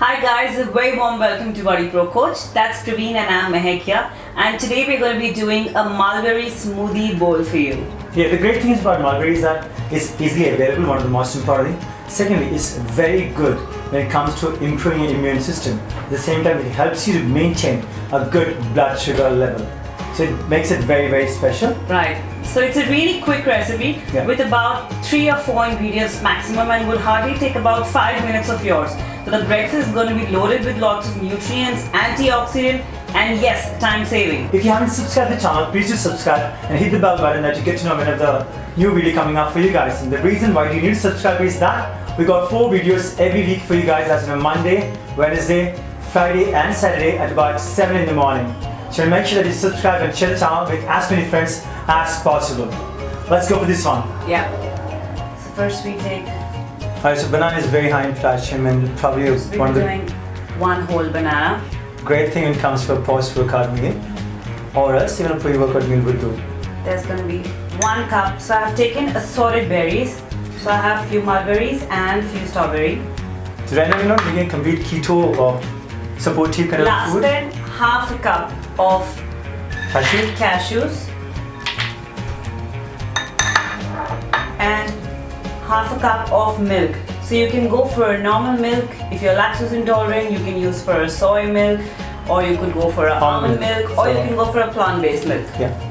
Hi guys, a very warm welcome to Body Pro Coach. That's Praveen and I'm Mehek here. And today we're going to be doing a mulberry smoothie bowl for you. Yeah, the great thing about mulberry is that it's easily available, one of the most important things. Secondly, it's very good when it comes to improving your immune system. At the same time, it helps you to maintain a good blood sugar level. So it makes it very, very special. Right. So it's a really quick recipe with about 3 or 4 ingredients maximum and will hardly take about 5 minutes of yours. So the breakfast is going to be loaded with lots of nutrients, antioxidant, and yes, time saving. If you haven't subscribed to the channel, please do subscribe and hit the bell button that you get to know whenever the new video coming up for you guys. And the reason why you need to subscribe is that we got 4 videos every week for you guys, as on Monday, Wednesday, Friday, and Saturday at about 7 in the morning. So make sure that you subscribe and share the channel with as many friends as possible. Let's go for this one. Yeah. So first we take. Alright, so banana is very high in potassium and probably We're doing 1 whole banana. Great thing when it comes to a post-workout meal, or else even a pre-workout meal will do. There's going to be 1 cup. So I've taken assorted berries. So I have few mulberries and few strawberry. So right now you're not making a complete keto or supportive kind of food. Then half a cup of cashews and half a cup of milk. So you can go for a normal milk. If you're lactose intolerant, you can use for a soy milk, or you could go for a almond milk, or you can go for a plant-based milk. Yeah.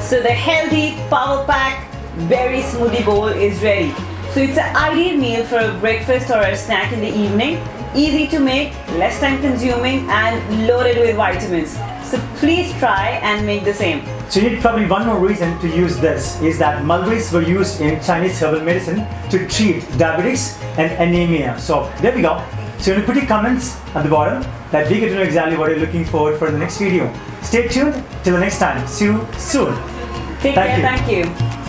So the healthy power pack berry smoothie bowl is ready. So it's an ideal meal for a breakfast or a snack in the evening. Easy to make, less time consuming, and loaded with vitamins. So please try and make the same. So you need probably one more reason to use this is that mulberries were used in Chinese herbal medicine to treat diabetes and anemia. So there we go. So you want to put your comments at the bottom that we get to know exactly what you're looking forward for in the next video. Stay tuned till the next time. See you soon. Take care. Thank you.